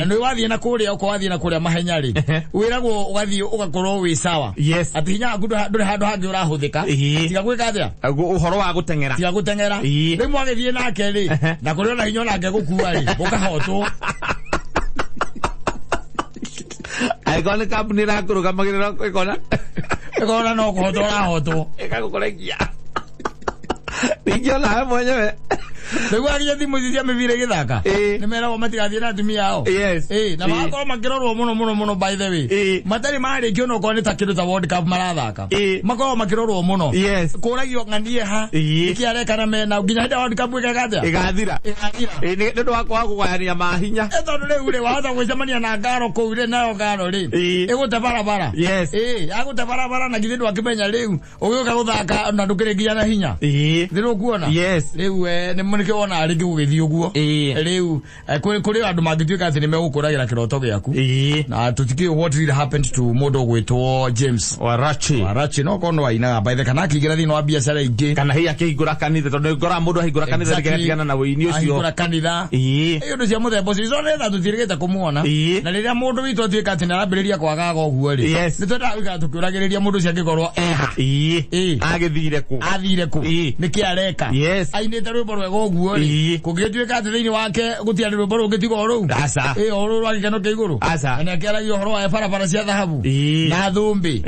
no wathi na kuria uko wathi na kuria mahenya ri wiragwo ugathi ugakorwo wi sawa ati hinya gudu handu hangi urahuthika tiga gwika atia uhoro wa gutengera riu mwagithie nake ri na kurio na hinya nake gukua ri ukahotwo aigone company ra kurugamagirira ikona no kuhotwo ikagukorekia Ningiola mwenyewe. Niguo agia thimu cia mivire githaka. Nimera matigathie na atumia ao. Na makorwo makirorwo muno by the way. Matari mari kiono ko ni ta kindu ta World Cup marathaka. Makorwo makirorwo muno. Kuragio ng'anie ha. Ikiarekana mena nginya hada World Cup igagathira. Igathira. Ni ndu wakwa gugayania mahinya. Tondu riu ri wahota gwicemania na ngaro kuu ri nayo ngaro ri. Igute barabara. Agute barabara na githindu akimenya riu. Ugiuka guthaka na ndukire nginya na hinya. Thiru kuona. Riu ni munike wona ari gugithii uguo. Riu kuri andu mangituika ati ni megukuragira kiroto giaku. Na tutiki what really happened to mundu gwitwo James Warachi no kono waina by the kanaki igira thino wa biacara ingi kana hi akihingura kanitha tondu ngora mundu ahingura kanitha rigetigana na wini ucio ahingura kanitha iyo ndu cia muthemba ucio zone tha tutirigite kumuona na riria mundu witu atuika ati narambiriria kwagaga uguo ri ni tondu wika tukiuragiriria mundu cia gikorwo agithire ku niki areka ainite rwimbo rwega uguo ri kugituika ati thiini wake gutiari rwimbo rungitiga uru uru rwagikeno ke iguru na kiaragio horo wa barabara cia dhahabu na thumbi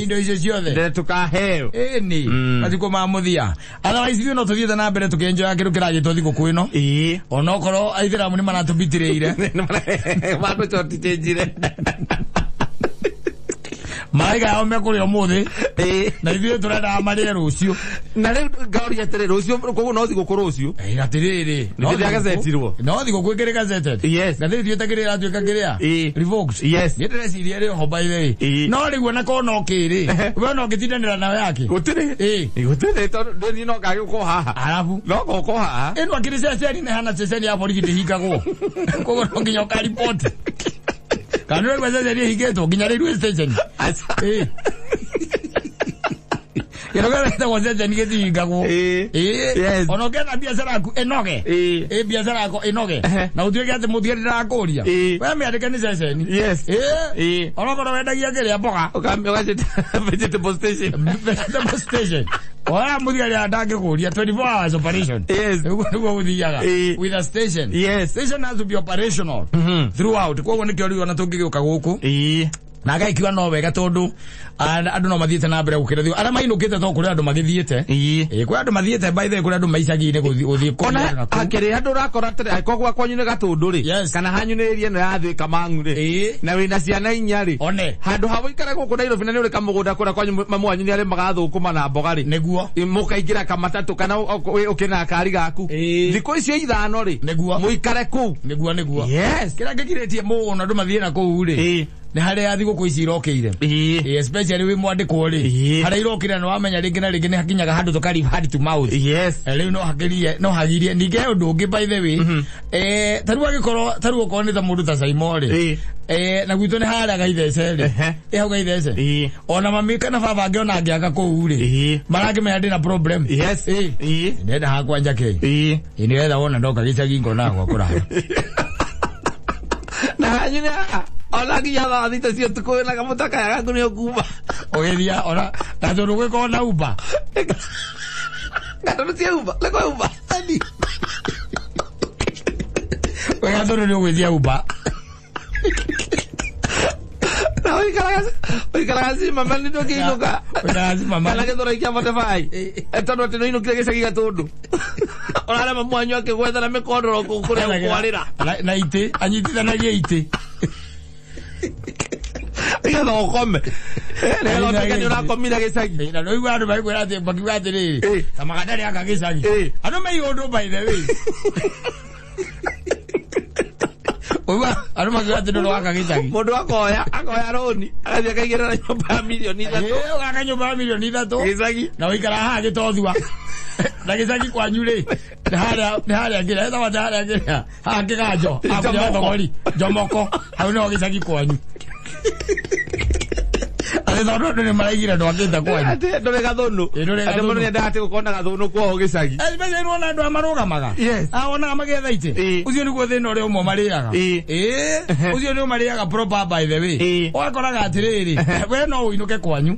indo icio ciothe ndere tukaheo ni atiko mamuthia otherwise we no tuthiete na mbere tukenjoya kindu kiragitwo thiku kwino onokorwo aithiramu ni maratubitiriire magucotitejire maiga yao mekuri omuthi na ithuĩ turenda marie rucio na riu ngauri atire rucio koguo no thigo rucio atiriri no thiga gazetirwo no thigo kwikire gazeted gathiri thietagirira atuika kiria revoked ndireciria ri ho by the way no riu na kono kiri we no gitindanira nawe yake gutire tondu ni no ngage ko haha arabu no ko haha eno akiri seseni na hana seseni ya borigite hikagwo koguo no nginya ka report kanwe gwaza ri higeto nginya ri station Kiroga sta wazaje nigeti higago onogena biashara yako enoge biashara yako enoge na utweke ati muthierira akoria we miandike ni seseni onogoro wendagia kiria mboga ukambe vegetable station Oya muthia ria ndangikuria 24 hours operation niguo guthiaga with a station station has to be operational throughout kwa wona kiori ona tungiuka guku na gaikiwa no wega tondu andu no mathiete na mbere gukira thiu ara mainukite to kuri andu magithiete kuri andu mathiete by the way kuri andu maicagi-ini guthii kona akiri andu rakora tire kogwa kwanyu ni gatundu ri kana hanyu ni rie no yathi kamangu ri na wina ciana inya ri handu habo ikara guku Nairobi na ni uri kamugunda kura kwanyu mamu wanyu ni ari magathukuma na mboga ri niguo mukaingira kamatatu kana ukina kari gaku thiku icio ithano ri muikare ku niguo kira ngikiretie muno andu mathie na ku ri ni hare yathi guku ici irokeire especially we mwandikwo ri hare irokire no wamenya ringi na ringi ni hakinyaga handu tukari hard to mouth riu no hagirie ninge undu ungi by the way taru ko ni ta mundu ta Simon ri na gwitu ni hare gaithece ri hau gaithece ona mami kana baba ngi ona ngiaga ku ri marake me ndina problem nenda hakwa njake ni wetha wona ndoka gicagi ngona gwa kurara na hanyine Ola ki ya da dita si tuko na kamuta kaya nguni okuba. Ogeria ora tatu ruwe ko na uba. Ngado si uba, le ko uba. Ani. Oya ndo ni uwe dia uba. Na oikara si mama ni toki inoka. Oikara si mama. Ala ke tora ikia mate fai. Etono teno ino kile sagi gatundu. Ola la mamu anyo ke gwetha na mekondoro ko kure kwarira. Na ite, anyititha na ite. Ega no come. Lelo pequeño na comida que sagi. Na no igual vai kwera te bakiwate ri. Tamagadari akagizagi. Ano me yodo by the way. Oiwa, ano makiwate no akagizagi. Mundu akoya roni. Akathia kaigera na nyumba milioni 3. Aka nyumba milioni 3. Gizagi. Na wikara ha gitothua. Na gizagi kwa nyure. Nihari agira eta wata hari agira. Ha kigajo. Jomoko. Hau no gizagi kwa nyu. Ore thono ndone maraigira ndo akita kwanyu. Ate ndore gathonu. Ate mundu ni ndate gukona gathonu kwao gicagi. Especially wona ndo amaruga. Yes. Ona amagetha ite. Ucio ni gwo thina ore umwe mariaga. Ucio ni mariaga proper by the way. Oakoraga atiriri. We no uinuke kwanyu.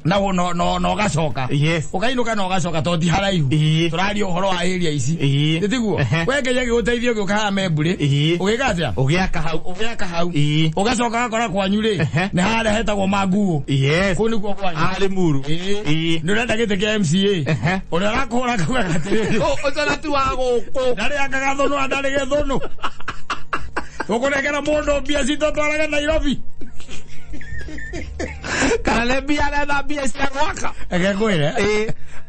Na no gacoka. Yes. Ukainuka no gacoka toti haraihu. Turari uhoro wa area ici. Nditiguo. Weke yake guteithio guka membure. Ugikatia. Ugiaka hau. Ugacoka gakora kwanyu ri. Ni hara hetagwo manguo. Yes. Kuni kwa kwanyu. Ari muru. Ndurenda gite kia MCA. Uri arakora kuga gatiriri. Ucona tu wa guku. Ndari akagathono andari gethono. Ukunekera mundu mbia cito twaraga Nairobi. Kana bia na bia cia gwaka. Egekwire.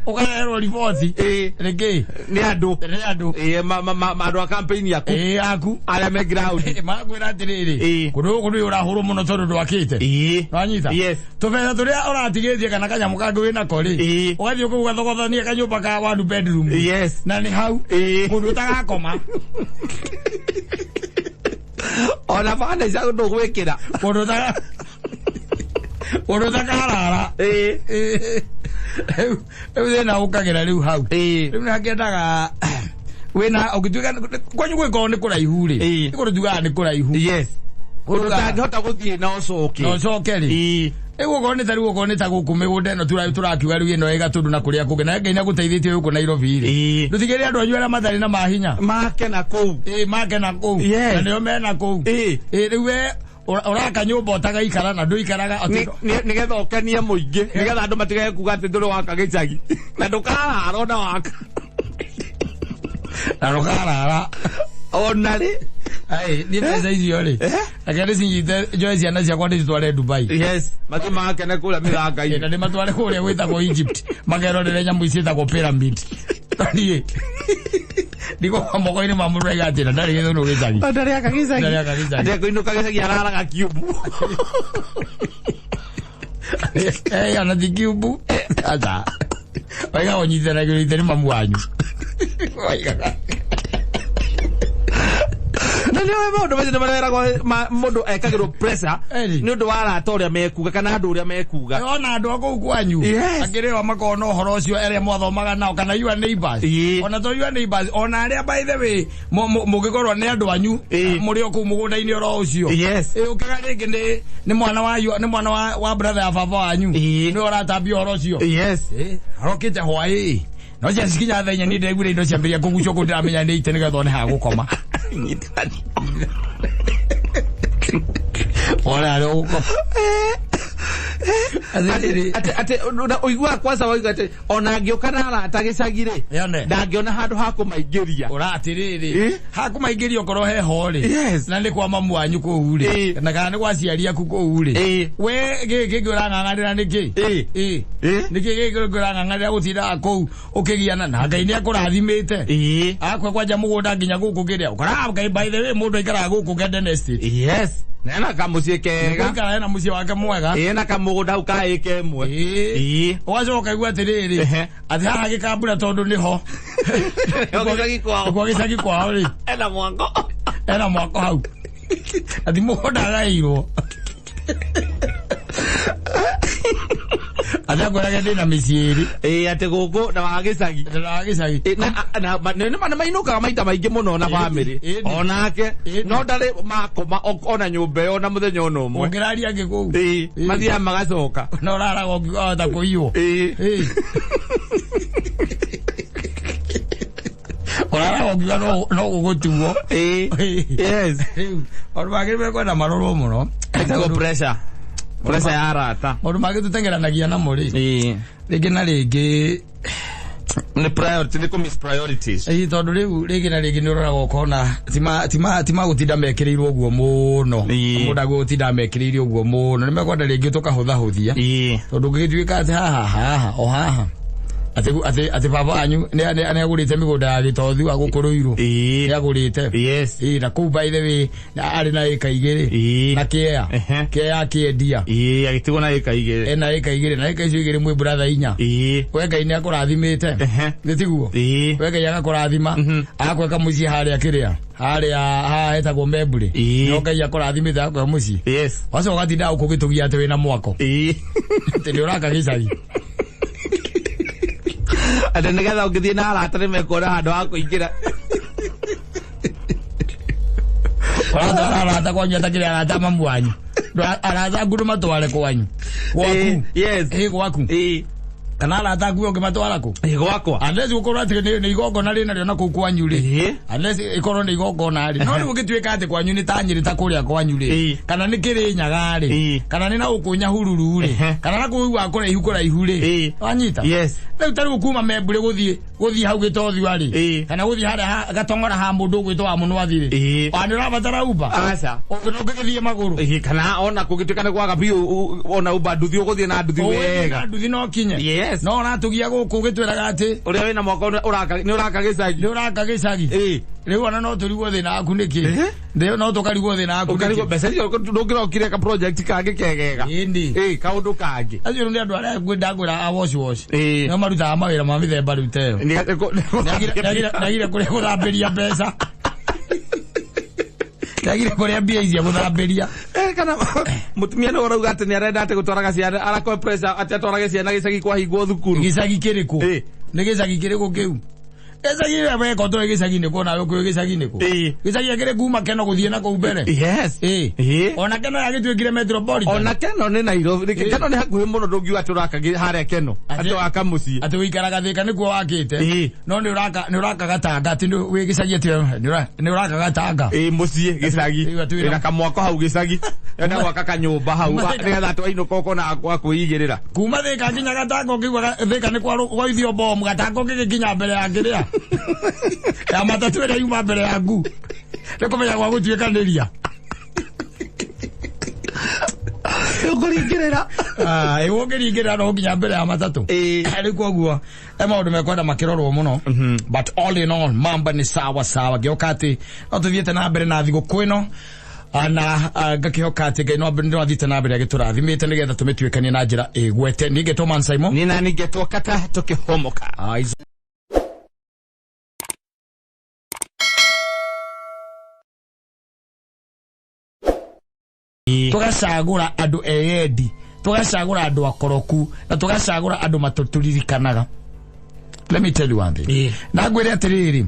Ukaerwo riboti. Reke. Ni andu. Andu a campaign yaku. Aku. Ala me ground. Makwira atiriri. Kundu urahuru muno tondu ndwakite. Wanyita. Yes. Tubera turia uratigitie kana kanyamu kangu wina kori. Ugathio kuga thogothania kanyumba ka one bedroom. Yes. Na ni hau. Kundu tagakoma. Ona bana isa ndo gwekira. Kundu taga. Kundu tagarara. Thina ukagira riu hau. Riu nakendaga wina ogituika kwanyu gwiko ni kuraihu ri. Ikurutuga ni kuraihu. Yes. Kurutangihota guthie na ucoke. No ucoke ri. Ego gone taru gone taguku migunda no turakiuga riu ino ega tundu na kuria kuge na Ngai naguteithetie uko Nairobi ri. Ndutigere andu anyu ara mathari na mahinya. Make na kou. Make na kou. Na nio mena kou. Riu we uraka nyumba utagaikara na nduikaraga nigetha ukenie muingi nigetha andu matigae kuga ati nduri waka gicagi na ndukarara ona waka na ndukarara ona ri ai ni pesa icio ri akari cinyite Joyce ciana ciakwa ndicitware Dubai. Yes. Maki makene kuria mithanga-ini na ndimatware kuria gwitagwo Egypt makerorere nyamu icietagwo pyramid. Tanie Diko kwa moko-ini ma mundu aigatira ndari githono gicagi. Ndari aka gicagi. Ati kuinuka gicagi araraga kiubu. Anathi kiubu. Ata. Waiga onyitana gitani mamu wanyu. Waiga. Na niwe mundu bacine marera kwa mundu ekagirwo pressure ni undu wa arata uria mekuga kana andu uria mekuga. Ona andu aku kwanyu akiriwa makona uhoro ucio ere mwathomaga nao kana your neighbors. Ona to your neighbors ona aria by the way mugikorwo ni andu anyu muri oku mugunda-ini oro ucio. Ukaga ringi ni mwana wa brother ya baba wanyu ni oratambia uhoro ucio. Arokite hwai no cia sikinya thenya ni ndegure indo ciambiria kugucio kundiramenya ni ite nigetha one ha gukoma. Ora loko. Ate uigua kwanza waiga ate ona ngiukana arata gicagire ndangiona handu ha kumaigiria uratiriri ha kumaigiria okoro he hori na ni kwa mamu wanyu kuu ri na kana ni kwa ciari aku kuu ri we giki urang'ang'anira niki niki giki urang'ang'anira gutinda kuu ukigiana na Ngai ni akurathimite akwa kwanja mugunda nginya guku kiria ukora Ngai by the way mundu aikara guku Garden Estate. Nena kamucie kega. Ukara na mucie wake mwega. Na kamugunda ukaike mwe. Wacoka igua atiriri. Ati haha gikambura tondu niho. Kwa gicagi kwao ri. Ena mwako hau. Ati mugunda gairwo. Ati akorage ndina miciiri. Ati guku na wagicagi. Na mana mainukaga maita maingi muno na family. Onake no ndari makoma ona nyumba yo na muthenya ono umwe. Ongeraria ngikuu. Mathia magacoka. No uraraga ungihota kuiywo. Orara ogiga no gugutuo. Yes. Oru magirwe kwenda maroro muno. Etago pressure. Pressure ya arata. Oru magitutengeranagia na muri. Ringi na ringi ni priority ni kumiss priorities. Tondu riu ringi na ringi ni urora gukona tima gutinda mekirirwo guo muno. Muda gutinda mekirirwo guo muno. Ni mekwenda ringi tukahuthahuthia. Tondu ngigituika ati haha o haha ate baba anyu ne agurite migunda ya gitothu wa gukuruiru ne agurite yes na ku by the way na ari na eka igiri na kea kiendia agitigo na eka igiri na eka igiri na eka igiri mwe brother inya wega ine akurathimite nitiguo wega yaga kurathima akweka muci haria kiria haria etagwo memburi no ngai akurathimite akwa muci yes waso gatinda ukugitugia ate wina mwako tene uraka gicari ade ngetha ungithie na arata ni mekora handu ha kuingira arata kwanyu atakire arata mamwanyu arata nguru matware kwanyu gwaku yes gwaku kana arata nguo ngimatwara ku gwakwa unless ukorwo ati ni igongona rina ryo na ku kwanyu ri unless ikorwo ni igongona ri no ni gugituika ati kwanyu ni tanyiri ta kuria kwanyu ri kana ni kirinyaga ri kana ni na ukunya hururu ri kana na kuigwa kuraihu ri wanyita yes rĩu tarĩ gũkuma membure gũthiĩ hau gĩtothi arĩ kana gũthiĩ harĩa gatongora ha mũndũ gwĩtwo wa mũnwathi rĩ nĩ ũrabatara uba aca ũngĩgĩthiĩ magũrũ kana ona kũngĩtuĩka nĩ kwaga biũ ona uba nduthi ũgũthiĩ na nduthi wega nduthi no kinye yes no ũratũgia gũkũ gĩtwĩraga atĩ ũrĩa wĩna mwaka nĩ ũraka gĩcagi rĩu ona no tũrigwo thĩna waku nĩkĩ no tũkarigwo thĩna waku ũkarigwo mbeca icio ndũngĩrokire ka project kangĩ kegega kaũndũ kangĩ acio nĩ andũ arĩa ngwĩndagwĩra a wash no marutaga mawĩra ma mĩthemba rĩu ta ĩyo nĩagire kũrĩa gũthambĩria mbeca nĩagire kũrĩa mbia icia gũthambĩria kana mũtumia nĩ ũrauga atĩ nĩ arenda atĩ gũtwaraga ciana arakoe pressure atĩ atwarage ciana gĩcagi kwahingwo thukuru gĩcagi kĩrĩkũ nĩ gĩcagi kĩrĩkũ kĩu gĩcagi weko tũrĩ gĩcagi-inĩ kũ nawe kwĩ gĩcagi-inĩ kũ gĩcagi gĩkĩrĩ kuma Keno gũthiĩ na kũu mbere yes ona Keno yagĩtuĩkire metropolitan ona Keno nĩ Nairobi Keno nĩ hakuhĩ mũno ndũngiuga atĩ ũraka harĩa Keno atĩ waka mũciĩ atĩ ũikaraga Thĩka nĩkuo wakĩte no nĩ ũraka Gatanga atĩ wĩ gĩcagi atĩ nĩ ũraka Gatanga mũciĩ gĩcagi wĩna kamwako hau gĩcagi enda gwaka kanyũmba hau nĩgetha twainũka ũkona akwa kwĩigĩrĩra kuma Thĩka nginya Gatanga ũkĩigua Thĩka nĩ gwaithio bomu Gatanga ũgĩkinya mbere ya kĩrĩa ya matatu ĩrĩa yuma mbere yaku nĩ kũmenya gwa gũtuĩkanĩria ũkũringĩrĩra ũngĩringĩrĩra no nginya mbere ya matatũ rĩu koguo maũndũ mekwenda makĩrorwo mũno but all in all mamba nĩ sawa ngĩoka atĩ no tũthiĩte na mbere na thigũkũ ĩno na ngakĩhoka atĩ Ngai no athiĩte na mbere agĩtũrathimĩte nĩgetha tũmĩtuĩkanie na njĩra ĩgwete niĩ ngetwo Man Simon nĩ nani ngetwo Kata tũkĩhomoka tugacagũra andũ eyendi tugacagũra andũ akoroku na tugacagũra andũ matũturirikanaga. Let me tell you one thing na ngwĩre atĩrĩrĩ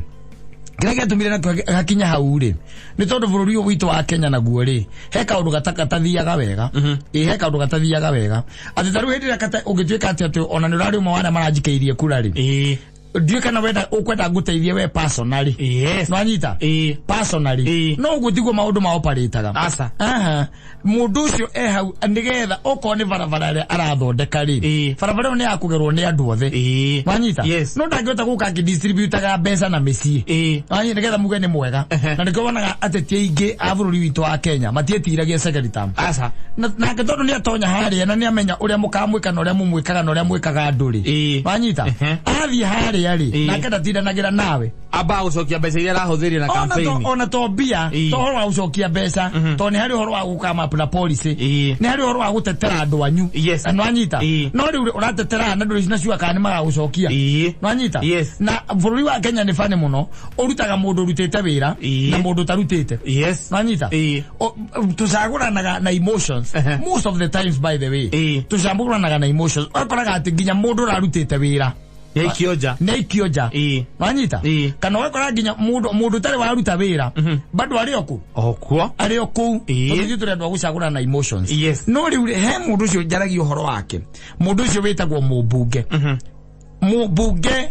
kĩrĩa gĩatũmire na gakinya hau rĩ nĩ tondũ bũrũri ũyũ witũ wa Kenya naguo rĩ he kaũndũ gatathiaga wega he kaũndũ gatathiaga wega atĩ tarĩu hĩndĩ ĩrĩa ũngĩtuĩka atĩ ona nĩ ũrarĩ ũmwe wa arĩa maranjikĩirie kura rĩ ndiyo kana wenda ukwenda nguteithie we personally yes no anyita personally no gutiguo maundu ma operataga asa mundu ucio hau nigetha okone barabara ria arathondeka ri barabara ni yakugerwo ni andu othe no anyita no ndangĩhota guka distributaga mbeca na mĩciĩ anyita nigetha muge ni mwega na nĩkũbonaga atĩ ti aingĩ a bũrũri witũ wa Kenya matietiragia second term asa na tondu ni atonya harĩa na ni amenya ũrĩa mũkamwĩka na ũrĩa mũmwĩkaga na ũrĩa mwĩkaga andũ ri no anyita athi harĩa na kada tindanagira nawe aba ucokia mbeca iria arahũthĩria na campaign ona to bia to horo wa ucokia mbeca to nĩ harĩ horo wa gũkama na policy nĩ harĩ horo wa gũtetera andũ anyu no anyita no rĩu ũratetera na ndũrĩ nacio kana nĩ magagucokia no anyita na bũrũri wa Kenya nĩ bane mũno ũrutaga mũndũ ũrutĩte wĩra na mũndũ tarutĩte no anyita tũcagũranaga na emotions most of the times by the way tũcagũranaga na emotions ũkoraga atĩ nginya mũndũ ũrarutĩte wĩra Neikioja wanyita kana wakora nginya mundu tare waruta wira bado ari oku ari oku tũthiĩ tũrenda gũcagũra na emotions no riu he mundu ucio njaragia ũhoro wake mundu ucio wĩtagwo mũmbunge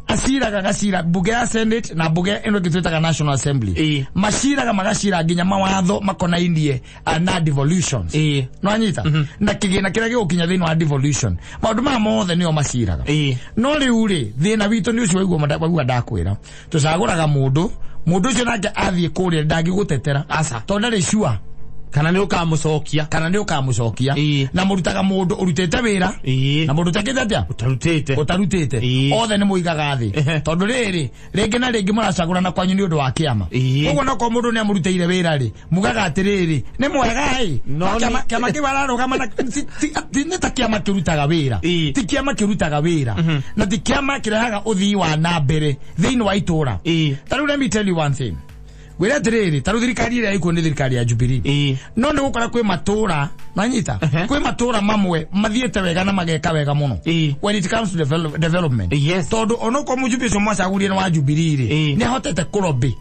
asiraga gacira bunge ya Senate na bunge ino gĩtwĩtaga National Assembly maciraga magacira nginya mawatho makonainie na devolutions no anyita na kĩgĩna kĩrĩa gĩgũkinya thĩinĩ wa devolution maũndũ maya mothe nĩo maciraga no rĩu rĩ thĩna witũ nĩ ũcio waigua ndakwĩra tũcagũraga mũndũ ũcio nake athiĩ kũrĩa ndangĩgũtetera tondũ ndarĩ sure kana ni ukamucokia na murutaga mundu urutete wira na mundu takete atia utarutete othe ni muigaga thi tondu riri ringi na ringi maracagurana kwanyu ni undu wa kiama uguo no ko mundu ni amurutire wira ri mugaga atiriri ni mwega kiama kibararugama na ni ta kiama kirutaga wira ti kiama kirutaga wira na ti kiama kirehaga uthii wa nambere thiini wa itura taru let me tell you one thing wira atiriri taru thirikari ira ikuo ni thirikari ya Jubilee no ni gukora kwi matura nanyita kwi matura mamwe mathiete wega na mageka wega muno when it comes to development tondu onoko mujubi so mwacagurire wa Jubilee ni hotete kurobi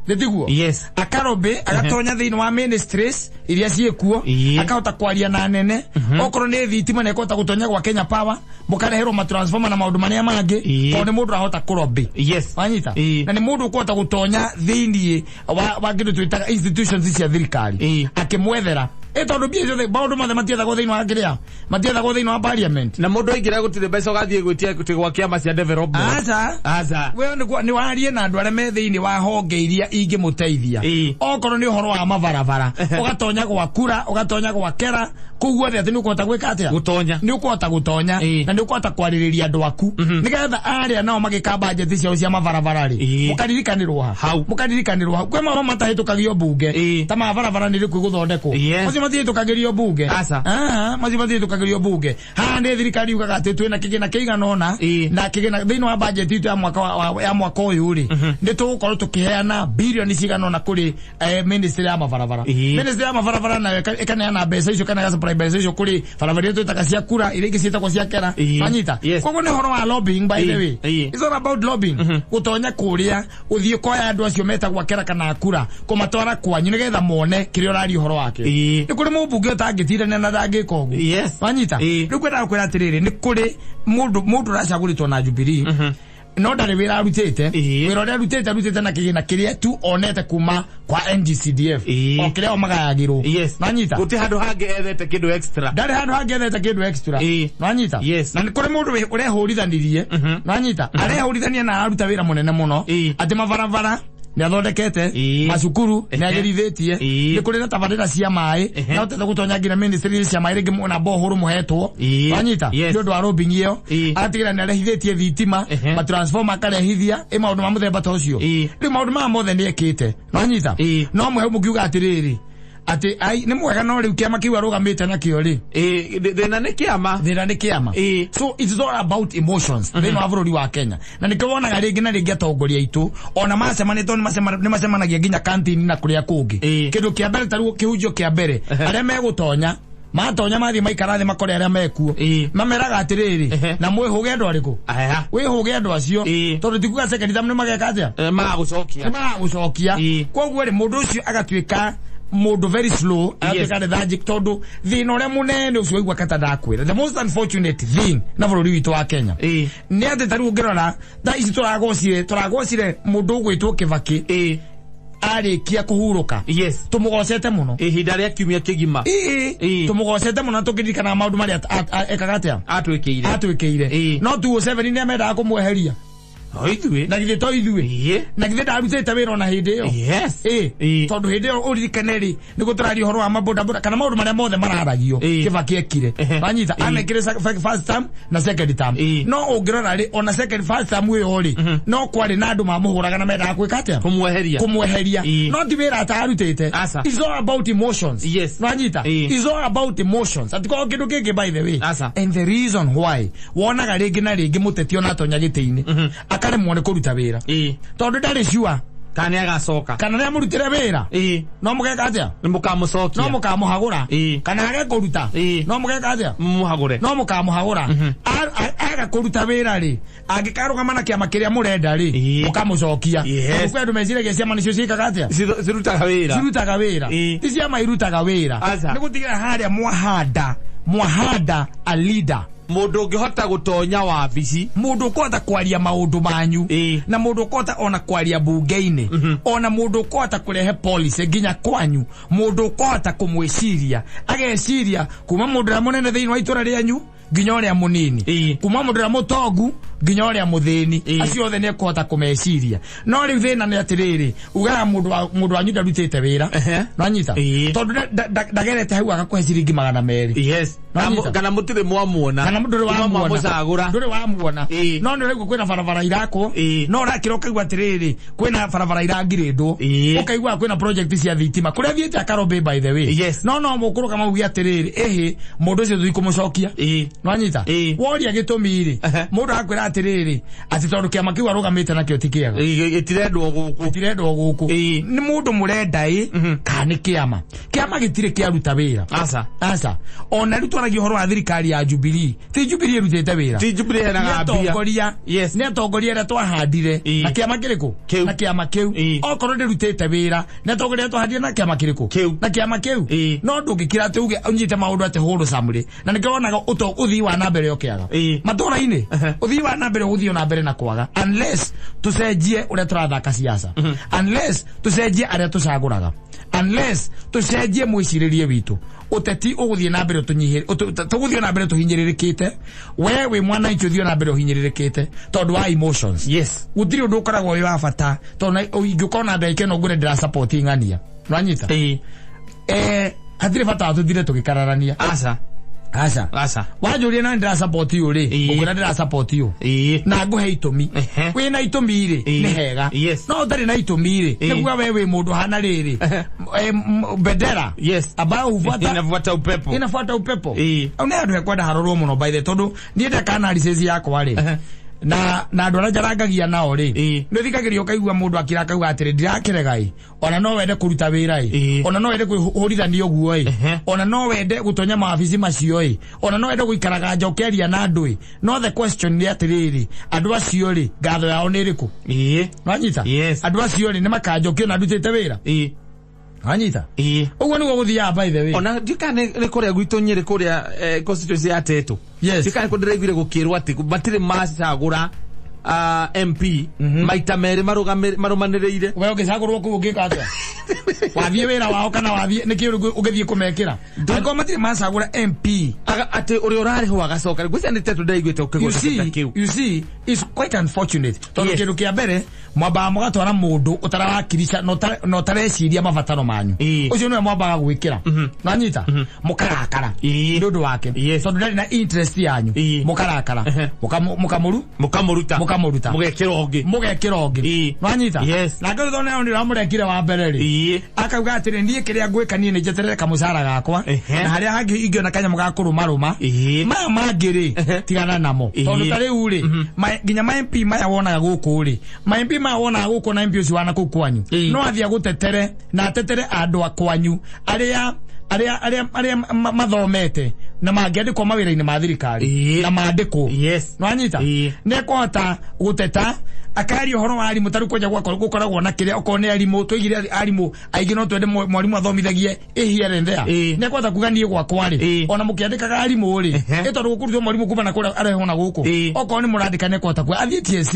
Letiguo. Yes. Akarobe, agatonya thiini wa ministries iria ciekuo, akahota kwaria na nene. Okoro ni thitima na ekota gutonya gwa Kenya Power, mukarehero matransformer na maundu mania mangi, tondu mundu ahota kurobe. Yes. Wanyita. Na ni mundu ukota gutonya thiini wa kindu twitaga institutions cia thirikari. Akimwethera tondu bia ciothe maundu mothe matiethagwo thiini wa kiria matiethagwo thiini wa parliament na mundu aingira gutire mbeca ugathie gwitia gwa kiama cia development aza we ni warie na andu aria me thiini wa honge iria ingimuteithia okoro ni uhoro wa mabarabara ugatonya gwa kura ugatonya gwa kera kuguo thi ni ukota gwika atia gutonya ni ukota gutonya na ni ukota kwaririria andu aku nigetha aria nao magika budget ciao cia mabarabara ri mukaririkanirwo hau kwe mama matahitukagia bunge ta mabarabara ni riku guthondekwo mazi tukagerio bunge mazi tukagerio bunge ndi thirikari ugaga ati twina kigina kiiganona na kigina thiini wa budget itu ya mwaka uyu ri ndi tugukorwo tukiheana bilioni ciganona kuri ministry ya mabarabara na ekaneana mbeca icio kana supply mbeca icio kuri barabara itu takacia kura iringi cietagwo cia kera anyita koguo ni horo wa lobbying by the way it's all about lobbying gutonya kuria uthie koya andu acio metagwo kera kana kura kumatwara kwanyu nigetha mone kiria urari horo wake ni kuri mubunge utangitirania na ndangika uguo wanyita riu kwenda kwira atiriri ni kuri mundu racaguritwo na Jubilee no ndari wira arutite wira uria arutite na kigina kiria tu onete kuma kwa NGCDF o kiria magayagirwo nanyita guti handu hangi ethete kindu extra ndari handu hangi ethete kindu extra nanyita na ni kuri mundu urehurithaniririe nanyita arehurithania na aruta wira munene muno ati mabarabara ni athondekete macukuru ni agerithitie ni kuri na tabarira cia mai na utete gutonya ngira ministry cia mai ringi na bohuru muhetwo wanyita ndu wa lobbying iyo atigira ni arehithitie thitima ma transformer akarehithia maundu ma muthemba ta ucio ri maundu ma mothe ni ekite wanyita no mwe mukiuga atiriri ati ai ni mwega no riu kiama kiu arugamite na kio ri thina ni kiama so it's all about emotions they know avururi wa Kenya na nikiwonaga ringi na ringi atongoria itu ona macemanito ni macemanagia nginya kantin na kuria kungi kindu kia mbere taruo kihunjio kia mbere aria megutonya matonya mathi maikarathi makore aria mekuo mameraga atiriri na mwihuge andu ariku wihuge andu acio tondu tikuga second time ni mageka atia magagucokia koguo ri mundu ucio agatuika mundu very slow atuika lethargic tondu thina uria munene ucio igwa kata ndakwira the most unfortunate thing na bururi witu wa Kenya ni ati taru ngirora tha ici turagocire mundu ugwitwo Kibaki arikia kuhuruka tumugocete muno ihinda ria kiumia kigima tumugocete muno tukiririkana maundu maria ekagatia atwikiire no 27 ni amenda kumweheria na githe to ithue na githe ndarutite wira na hindi iyo tondu hindi iyo uririkaneri ni guturari horo wa maboda kana maundu maria mothe mararagio Kibaki ekire banyita amekire first term na second term no ungirora ri ona second first term uyo ri no kwari na andu mamuhuraga na menda gwika atia kumweheria no ti wira atarutite it's all about emotions banyita it's all about emotions atiko kindu kingi by the way and the reason why wonaga ringi na ringi mutetio na tonya gitiini akare muone kuruta wira tondu ndari sure kana agacoka kana ni amurutire wira no mugeka atia ni mukamucokia no mukamuhagura kana age kuruta no mugeka atia muhagure no mukamuhagura aga kuruta wira ri angikarugama na kiama kiria murenda ri mukamucokia kwendu mecire ge ciama nicio ciikaga atia cirutaga wira ti ciama irutaga wira ni gutigira haria mwahanda a leader mundu ngihota gutonya wabici mundu ukota kwaria maundu manyu na mundu ukota ona kwaria bunge-ini ona mundu ukota kurehe policy nginya kwanyu mundu ukota kumwiciria ageciria kuma mundu ra munene thiini wa itura rianyu nginya uria munini kuma mundu ria mutongu nginya uria muthini acio othe ne kuhota kumeciria no riu thina ni atiriri ugaga mundu wanyu ndarutite wira no anyita tondu ndagerete hau agakuhe ciringi 200 kana mutire mwamuona kana mundu wa muona no ni riu kwina barabara irako no rakira kaigwa atiriri kwina barabara irangirindwo ukaigwa kwina project cia thitima kuria thiete akarobe by the way no mukuru kama ugi atiriri mundu ucio thuiko mucokia no anyita woria gitumiri mundu akwira atiriri ati tondu kiama kiu arugamite nakio tikiega itirendwo guku ni mundu murenda kana kiama gitire kiaruta wira asa ona rutwaragia horo wa thirikari ya Jubilee ti Jubilee rutete wira ti Jubilee na atongoria ni atongoria ra twahandire na kiama kiriko na kiama kiu okorwo ndi rutete wira ni atongoria twahandire na kiama kiriko na kiama kiu no ndungikira te uge unyite maundu ate horo samuri na nikionaga uthii wa nambere yokiaga matura-ini uthii wa nambere uthii na mbere na kwaga unless tucenjie uria turathaka siasa unless tucenjie aria tucaguraga unless tucenjie mwiciririe witu uteti uguthie na mbere tunyihire tuguthie na mbere tuhinyiririkite wewe mwana icho thio na mbere uhinyiririkite tondu wa emotions gutiri undu ukoragwo wi wa bata tondu ingikona ndaike no ngure ndira support ngania nwanyita hatire bata tuthire tugikararania asa wajuria na ndira support you ri ukira ndira support you na nguhe itumi wina itumi ri ni hega no ndari na itumi ri niguo wewe mundu hana riri bendera ambao inafuata upepo au ne andu ekwenda harorwo muno by the tondu ndienda kana analysis yakwa ri na andu ara jarangagia nao ri ni thikagirio kaigua mundu akira kauga atiri ndirakiregai ona no wende kuruta wira ona no wende kwihurithania uguo ona no wende gutonya maafisi macio ona no wende guikaraga njokeria na andu no the question ni atiriri andu acio ri ngatho yao ni riku nwanyita andu acio ri ni makanjokio na ndutite wira anyita uguo ni guthia by the way ona dikane ni kuria gwitu nyiri kuria constituency ya Teto dikane kundiraiguire gukirwa ati batire macagura MP maita meri marumaniriire we ugicagurwo ku ugikata wathie wira wao kana wathie niki ugithie kumekira ndiko matire macagura MP ati uri urari ho agacoka gwisa ni Teto ndaiguite ukigota kiu you see it's quite unfortunate tondu kindu kia mbere mwamba mugatwara mundu utarawakirisha no tareciria mabataro manyu ucio niwe mwambaga gwikira nanyita mukarakara ndudu wake tondu ndari na interest yanyu mukarakara mukamuruta mugekira ongi nwanyita na ngoro thone ndi ramurekire wa mbere ri akauga atire ndie kiria ngwika nie ni jeterere kamucara gakwa na haria hangi ingiona kanya mugakurumaruma maya mangiri tigana namo tondu tari uri nginya ma MP maya wonaga guku ri ma MP maya wonaga guku na MP uci wana ku kwanyu no athia gutetere na atetere andu akwanyu aria mathomete na mangiandikwo mawira-ini ma thirikari na mandikwo nwanyita nekwahota guteta akari horo wa arimu taru koja gukoragwo na kiria okone arimu twigire arimu aingi no twende mwarimu athomithagie here and there nekwahota kuganie gwa kwari ona mukiandikaga arimu ri etondu gukurithwo mwarimu kuma na kuria areho na guku okone murandika nekwahota kwa athie TSC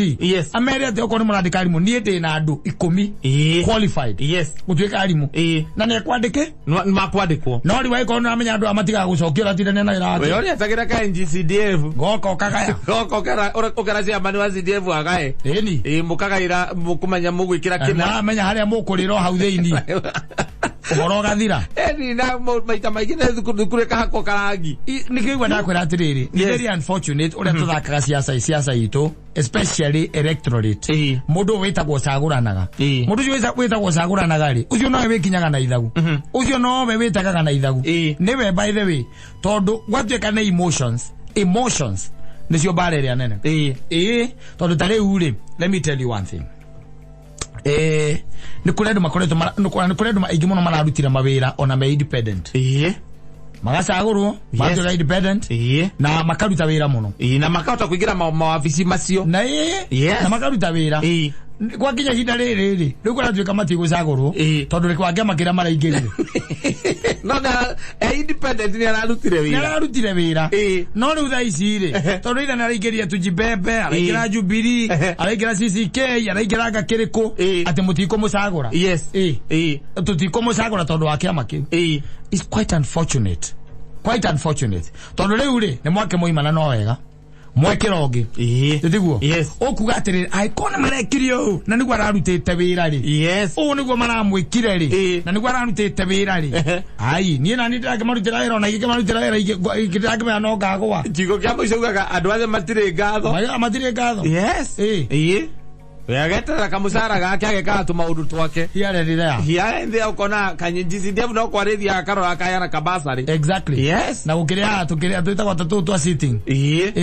amere ati okone murandika arimu nie ndi na andu 10 qualified gutwika arimu na nekwandike makwandikwo no ri waiko no amenya andu amatiga gucokio ratindane na irake we ori atagira ka NGCDF goko kagaya okara cia mani wa CDF agae mukagaira mukumanya mugwikira kina amenya haria mukuriro hau theini uhoro gathira na maita maigi na thukuru kahako karangi nikigwa ndakwira atiriri ni very unfortunate uria tuthakaga siasa itu especially electorate mundu witagwo caguranaga mundu witagwo caguranaga ri ucio no wikinyaga na ithagu ucio no we witagaga na ithagu niwe by the way tondu gwatuika na emotions nicio barere anene tondu tare uri let me tell you one thing ni kuredo makoreto aingi muno mararutira mawira ona me independent magacagurwo matuika independent na makaruta wira muno na makahota kuingira mawabici macio na na makaruta wira kwa kinya hinda riri riu kuratuika matigucagurwo tondu ni kwa ngema kiria maraingirire no na independent ni ararutire wira no riu thaa ici ri tondu ira naraingiria tujibebe araingira Jubilee araingira CCK araingira ngakiriku ati mutiko mucagura tutiko mucagura tondu wa kiama kiu. It's quite unfortunate quite unfortunate tondu riu ri ni mwake moimana no wega mwekera ongi ndiguo okuga atiri aikona marekirio na niguo ararutite wira ri o niguo maramwikire ri na niguo ararutite wira ri ai nie na nindage marutira wira na igike marutira wira igike me no ngagwa jigo kya mo icugaga andu othe matire ngatho matire ngatho Weageta kamusara gake ageka tu maundu twake. Hiare ndia ukona kanyinjizi ndevu no kwarithia akaro akaya na kabasari. Exactly. Yes. Na gukiria tukiria twita kwa tatu sitting.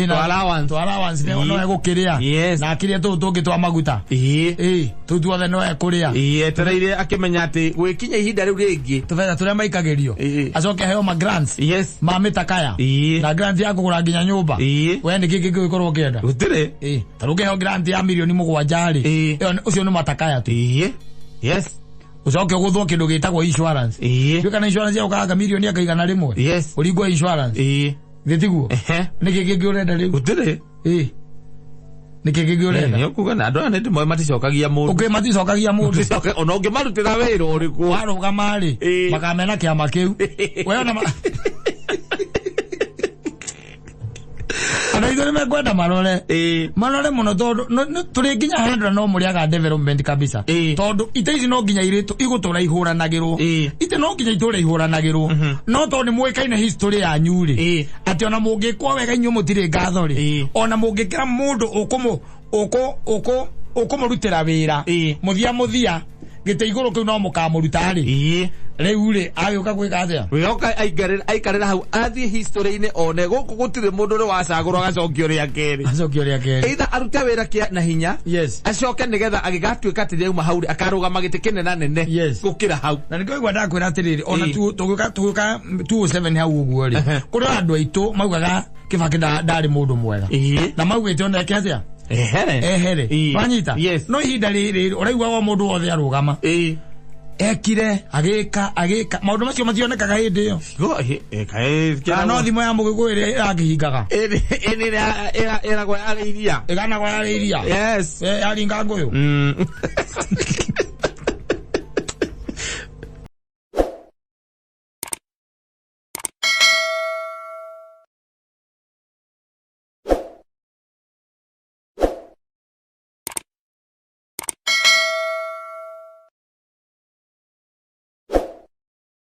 To allowance no gukiria. Yes. Na akiria tu tungi twa maguta. Tu tuothe no ekuria. Etereire akimenya ati gwikinya ihinda riu ringi tubetha turia maikagirio. Acoke heo ma grants. Yes. Ma mitakaya. Na grant ya kugura nginya nyumba. We ni kiki gikorwo kienda. Gutire. Taruke heo grant ya milioni 7. Ucio ni matakaya tu. Yes. Ucoke guthwo kindu gitagwo insurance. Bika na insurance ya ukaga milioni akaigana rimwe. Yes. Uringwa insurance. Thitiguo. Niki kingi urenda riu. Gutire. Niki kingi urenda. Ni ukuga na andu ane ndimwe maticokagia mundu. Okay, maticokagia mundu. Ona ungimarutira wira uriku. Warugama ri. Makamena kiama kiu. We ona ana idore me kwenda marore muno tondu turi nginya handra no muriaga development kabisa tondu ite ici no nginya iritu igutura ihuranagirwo ite no nginya itura ihuranagirwo no tondu mwikaine history ya nyuri ati ona mungikwa wega inyu mutire ngatho ri ona mungikira mundu ukumurutira wira muthia gite iguru kiu no mukamuruta ri riu ri agioka gwika atia wioka aikarira hau athie history ine one guku gutire mundu ri wacagurwa agacokio ria keri either arute wira kia na hinya acoke nigetha agigatuika ati riuma hau akarugama gite kinena nene gukira hau na nikoigwa ndakwira atiriri ona tuguka 207 hau uguo ri kuri andu aitu maugaga Kibaki ndari mundu mwega na maugite ona kiatia ehere wanyita no ihinda riri uraigwa wa mundu wothe arugama ekire agika maundu macio mationekaga hindi iyo no thimo ya mugigu iri irakihingaga era gwa ariria igana gwa ariria yes aringa nguyu